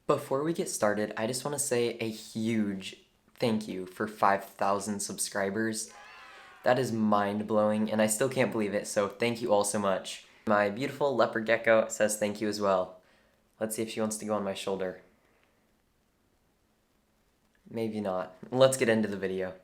Before we get started, I just want to say a huge thank you for 5,000 subscribers. That is mind-blowing, and I still can't believe it, so thank you all so much. My beautiful leopard gecko says thank you as well. Let's see if she wants to go on my shoulder. Maybe not. Let's get into the video.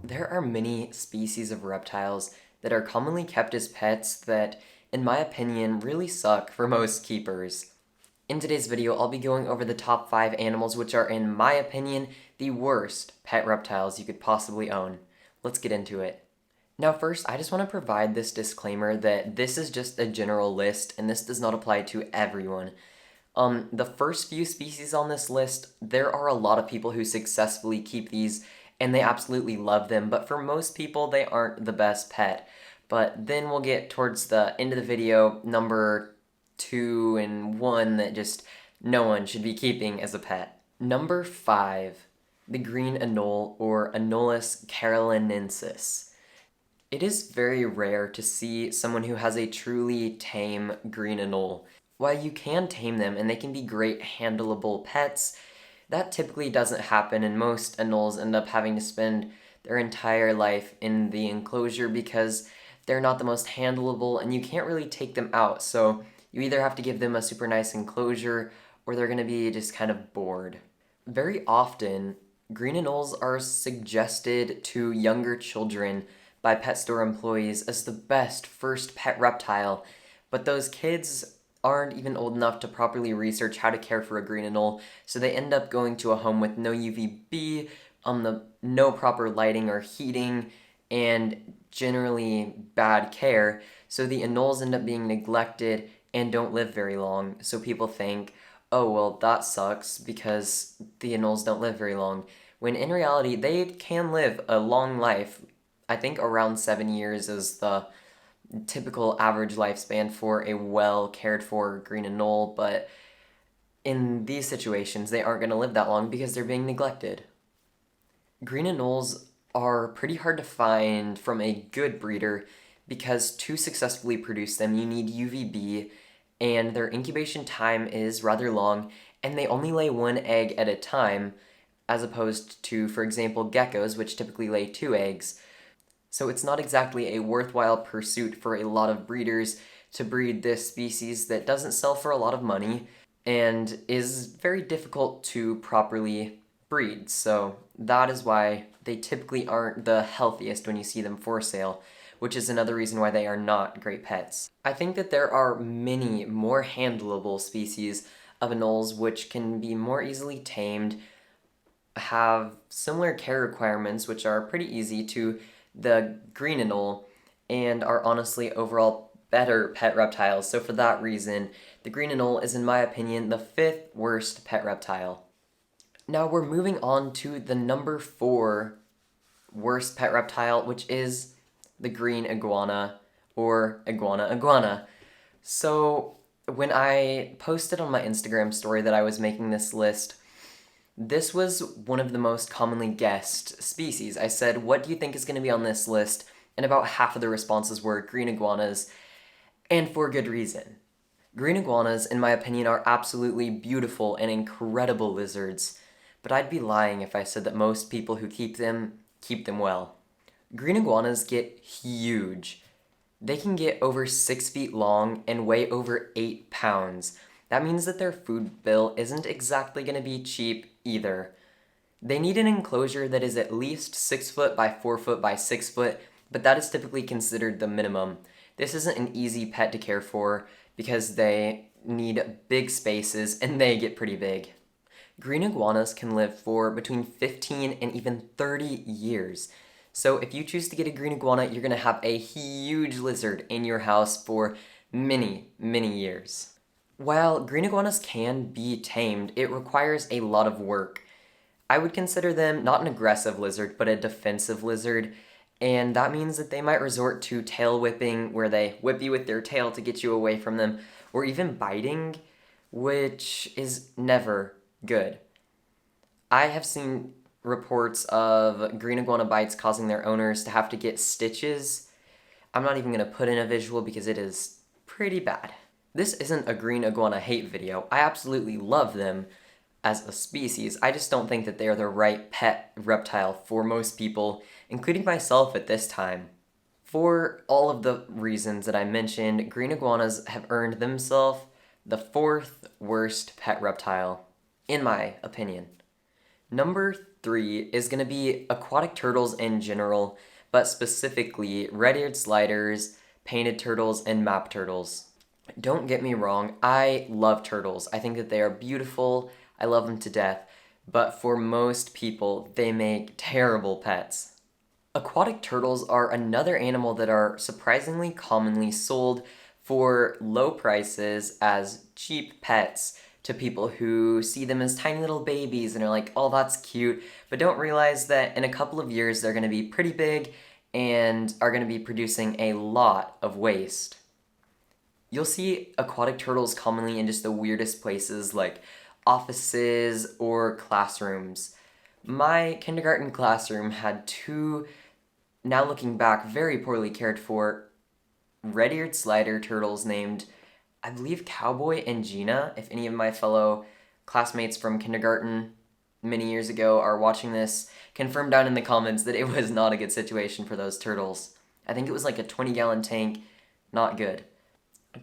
There are many species of reptiles that are commonly kept as pets that, in my opinion, really suck for most keepers. In today's video, I'll be going over the top 5 animals which are, in my opinion, the worst pet reptiles you could possibly own. Let's get into it. Now first, I just want to provide this disclaimer that this is just a general list and this does not apply to everyone. The first few species on this list, there are a lot of people who successfully keep these and they absolutely love them, but for most people they aren't the best pet. But then we'll get towards the end of the video, number 2 and 1 that just no one should be keeping as a pet. Number 5, the green anole or Anolis carolinensis. It is very rare to see someone who has a truly tame green anole. While you can tame them and they can be great handleable pets, that typically doesn't happen, and most anoles end up having to spend their entire life in the enclosure because they're not the most handleable and you can't really take them out, so you either have to give them a super nice enclosure or they're going to be just kind of bored. Very often, green anoles are suggested to younger children by pet store employees as the best first pet reptile, but those kids aren't even old enough to properly research how to care for a green anole, so they end up going to a home with no UVB, no proper lighting or heating, and generally bad care, so the anoles end up being neglected and don't live very long. So people think, oh well, that sucks because the anoles don't live very long, when in reality they can live a long life. I think around 7 years is the typical average lifespan for a well cared for green anole, but in these situations they aren't going to live that long because they're being neglected. Green anoles are pretty hard to find from a good breeder because to successfully produce them you need UVB, and their incubation time is rather long and they only lay 1 egg at a time, as opposed to, for example, geckos, which typically lay 2 eggs. So it's not exactly a worthwhile pursuit for a lot of breeders to breed this species that doesn't sell for a lot of money and is very difficult to properly breed. So that is why they typically aren't the healthiest when you see them for sale, which is another reason why they are not great pets. I think that there are many more handleable species of anoles which can be more easily tamed, have similar care requirements which are pretty easy to the green anole, and are honestly overall better pet reptiles. So for that reason, the green anole is, in my opinion, the 5th worst pet reptile. Now we're moving on to the number 4 worst pet reptile, which is the green iguana, or iguana. So when I posted on my Instagram story that I was making this list, this was one of the most commonly guessed species. I said, what do you think is going to be on this list? And about half of the responses were green iguanas, and for good reason. Green iguanas, in my opinion, are absolutely beautiful and incredible lizards, but I'd be lying if I said that most people who keep them well. Green iguanas get huge. They can get over 6 feet long and weigh over 8 pounds. That means that their food bill isn't exactly going to be cheap either. They need an enclosure that is at least 6 foot by 4 foot by 6 foot, but that is typically considered the minimum. This isn't an easy pet to care for because they need big spaces and they get pretty big. Green iguanas can live for between 15 and even 30 years. So if you choose to get a green iguana, you're going to have a huge lizard in your house for many, many years. While green iguanas can be tamed, it requires a lot of work. I would consider them not an aggressive lizard, but a defensive lizard, and that means that they might resort to tail whipping, where they whip you with their tail to get you away from them, or even biting, which is never good. I have seen reports of green iguana bites causing their owners to have to get stitches. I'm not even going to put in a visual because it is pretty bad. This isn't a green iguana hate video. I absolutely love them as a species. I just don't think that they are the right pet reptile for most people, including myself at this time. For all of the reasons that I mentioned, green iguanas have earned themselves the 4th worst pet reptile, in my opinion. Number 3 is going to be aquatic turtles in general, but specifically red-eared sliders, painted turtles, and map turtles. Don't get me wrong, I love turtles. I think that they are beautiful, I love them to death, but for most people, they make terrible pets. Aquatic turtles are another animal that are surprisingly commonly sold for low prices as cheap pets to people who see them as tiny little babies and are like, oh, that's cute, but don't realize that in a couple of years they're going to be pretty big and are going to be producing a lot of waste. You'll see aquatic turtles commonly in just the weirdest places like offices or classrooms. My kindergarten classroom had 2, now looking back, very poorly cared for red-eared slider turtles named, I believe, Cowboy and Gina. If any of my fellow classmates from kindergarten many years ago are watching this, confirm down in the comments that it was not a good situation for those turtles. I think it was like a 20-gallon tank, not good.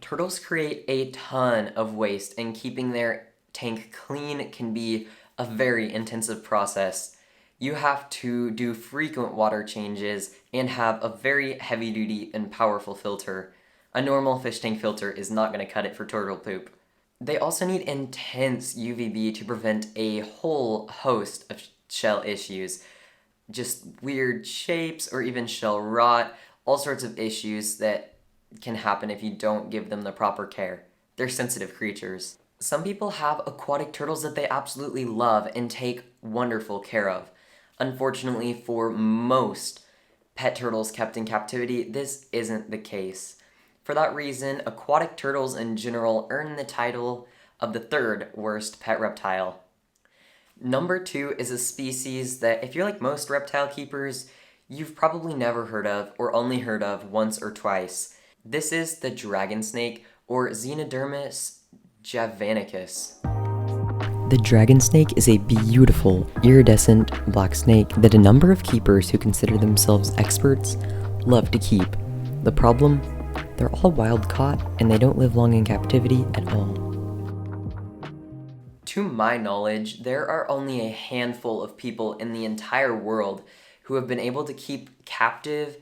Turtles create a ton of waste, and keeping their tank clean can be a very intensive process. You have to do frequent water changes and have a very heavy-duty and powerful filter. A normal fish tank filter is not going to cut it for turtle poop. They also need intense UVB to prevent a whole host of shell issues. Just weird shapes or even shell rot, all sorts of issues that can happen if you don't give them the proper care. They're sensitive creatures. Some people have aquatic turtles that they absolutely love and take wonderful care of. Unfortunately, for most pet turtles kept in captivity, this isn't the case. For that reason, aquatic turtles in general earn the title of the 3rd worst pet reptile. Number 2 is a species that, if you're like most reptile keepers, you've probably never heard of or only heard of once or twice. This is the dragon snake, or Xenodermis javanicus. The dragon snake is a beautiful, iridescent black snake that a number of keepers who consider themselves experts love to keep. The problem? They're all wild caught and they don't live long in captivity at all. To my knowledge, there are only a handful of people in the entire world who have been able to keep captive,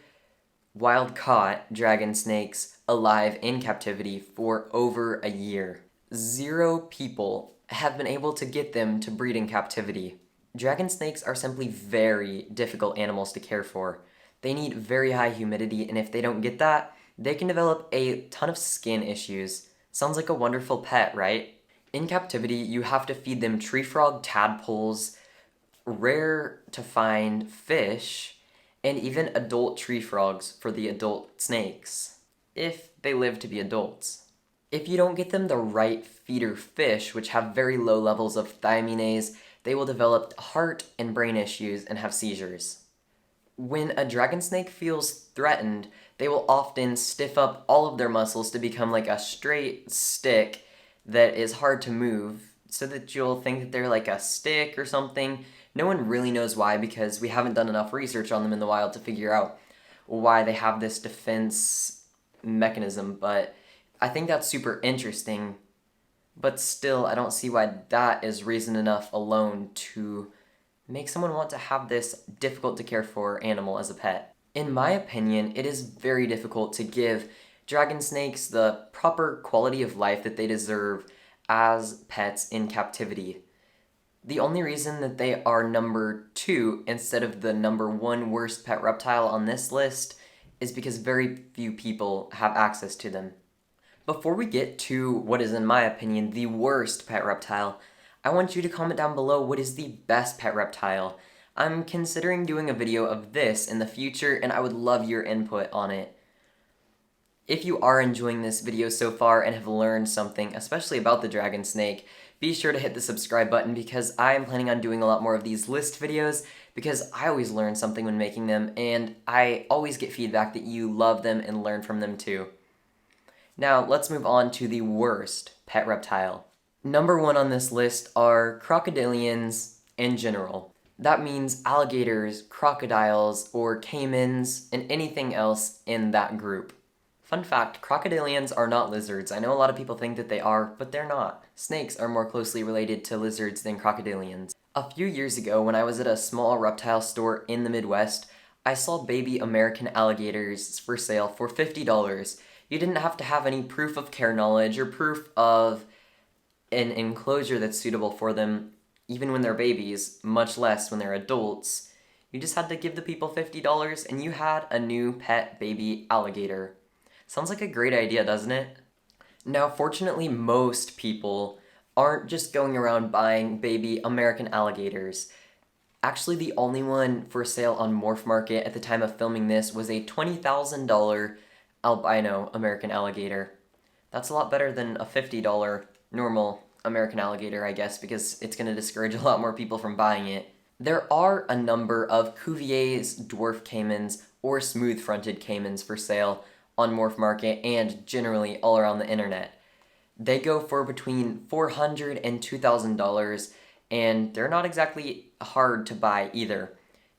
wild-caught dragon snakes alive in captivity for over a year. 0 people have been able to get them to breed in captivity. Dragon snakes are simply very difficult animals to care for. They need very high humidity, and if they don't get that, they can develop a ton of skin issues. Sounds like a wonderful pet, right? In captivity, you have to feed them tree frog tadpoles, rare to find fish, and even adult tree frogs for the adult snakes, if they live to be adults. If you don't get them the right feeder fish, which have very low levels of thiaminase, they will develop heart and brain issues and have seizures. When a dragon snake feels threatened, they will often stiff up all of their muscles to become like a straight stick that is hard to move, so that you'll think that they're like a stick or something. No one really knows why, because we haven't done enough research on them in the wild to figure out why they have this defense mechanism, but I think that's super interesting. But still, I don't see why that is reason enough alone to make someone want to have this difficult to care for animal as a pet. In my opinion, it is very difficult to give dragon snakes the proper quality of life that they deserve as pets in captivity. The only reason that they are number 2 instead of the number 1 worst pet reptile on this list is because very few people have access to them. Before we get to what is, in my opinion, the worst pet reptile, I want you to comment down below what is the best pet reptile. I'm considering doing a video of this in the future, and I would love your input on it. If you are enjoying this video so far and have learned something, especially about the dragon snake, be sure to hit the subscribe button because I am planning on doing a lot more of these list videos because I always learn something when making them, and I always get feedback that you love them and learn from them too. Now, let's move on to the worst pet reptile. Number 1 on this list are crocodilians in general. That means alligators, crocodiles, or caimans, and anything else in that group. Fun fact, crocodilians are not lizards. I know a lot of people think that they are, but they're not. Snakes are more closely related to lizards than crocodilians. A few years ago, when I was at a small reptile store in the Midwest, I saw baby American alligators for sale for $50. You didn't have to have any proof of care knowledge or proof of an enclosure that's suitable for them, even when they're babies, much less when they're adults. You just had to give the people $50 and you had a new pet baby alligator. Sounds like a great idea, doesn't it? Now, fortunately, most people aren't just going around buying baby American alligators. Actually, the only one for sale on Morph Market at the time of filming this was a $20,000 albino American alligator. That's a lot better than a $50 normal American alligator, I guess, because it's going to discourage a lot more people from buying it. There are a number of Cuvier's dwarf caimans or smooth-fronted caimans for sale on Morph Market and generally all around the internet. They go for between $400 and $2,000, and they're not exactly hard to buy either.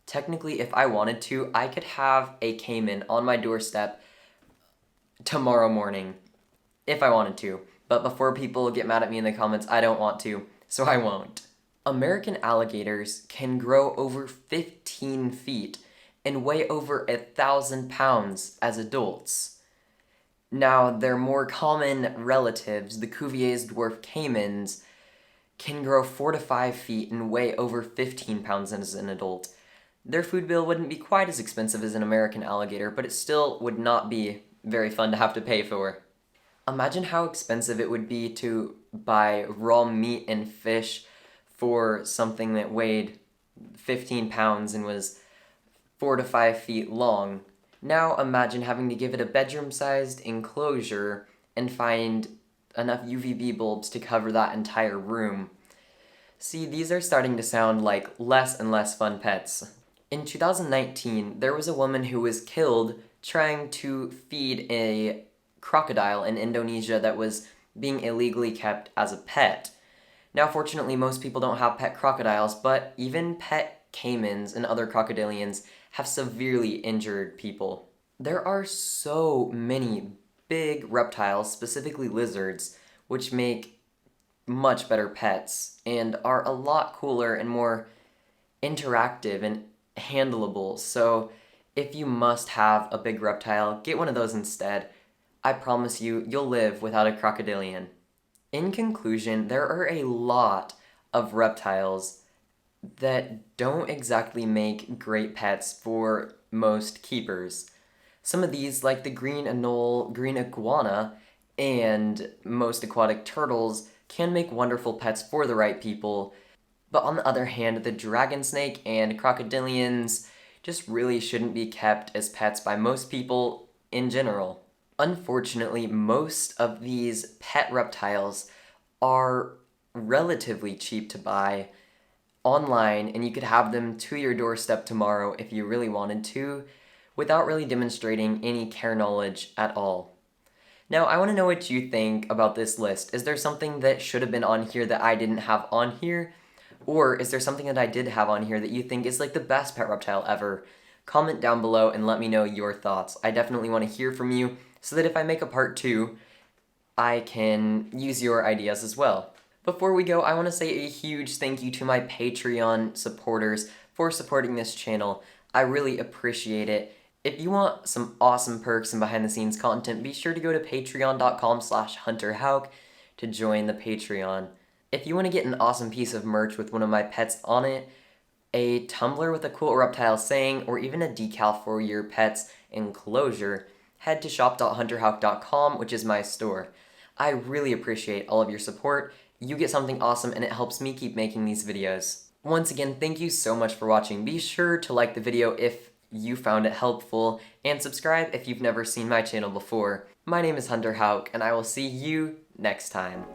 Technically, if I wanted to, I could have a caiman on my doorstep tomorrow morning, if I wanted to. But before people get mad at me in the comments, I don't want to, so I won't. American alligators can grow over 15 feet and weigh over 1,000 pounds as adults. Now, their more common relatives, the Cuvier's dwarf caimans, can grow 4 to 5 feet and weigh over 15 pounds as an adult. Their food bill wouldn't be quite as expensive as an American alligator, but it still would not be very fun to have to pay for. Imagine how expensive it would be to buy raw meat and fish for something that weighed 15 pounds and was 4 to 5 feet long. Now imagine having to give it a bedroom-sized enclosure and find enough UVB bulbs to cover that entire room. See, these are starting to sound like less and less fun pets. In 2019, there was a woman who was killed trying to feed a crocodile in Indonesia that was being illegally kept as a pet. Now, fortunately, most people don't have pet crocodiles, but even pet caimans and other crocodilians have severely injured people. There are so many big reptiles, specifically lizards, which make much better pets and are a lot cooler and more interactive and handleable. So if you must have a big reptile, get one of those instead. I promise you, you'll live without a crocodilian. In conclusion, there are a lot of reptiles that don't exactly make great pets for most keepers. Some of these, like the green anole, green iguana, and most aquatic turtles, can make wonderful pets for the right people, but on the other hand, the dragon snake and crocodilians just really shouldn't be kept as pets by most people in general. Unfortunately, most of these pet reptiles are relatively cheap to buy online, and you could have them to your doorstep tomorrow if you really wanted to, without really demonstrating any care knowledge at all. Now, I want to know what you think about this list. Is there something that should have been on here that I didn't have on here? Or is there something that I did have on here that you think is like the best pet reptile ever? Comment down below and let me know your thoughts. I definitely want to hear from you so that if I make a part 2, I can use your ideas as well. Before we go, I want to say a huge thank you to my Patreon supporters for supporting this channel. I really appreciate it. If you want some awesome perks and behind-the-scenes content, be sure to go to patreon.com/hunterhauk to join the Patreon. If you want to get an awesome piece of merch with one of my pets on it, a tumbler with a cool reptile saying, or even a decal for your pet's enclosure, head to shop.hunterhauk.com, which is my store. I really appreciate all of your support. You get something awesome and it helps me keep making these videos. Once again, thank you so much for watching. Be sure to like the video if you found it helpful, and subscribe if you've never seen my channel before. My name is Hunter Hauk, and I will see you next time.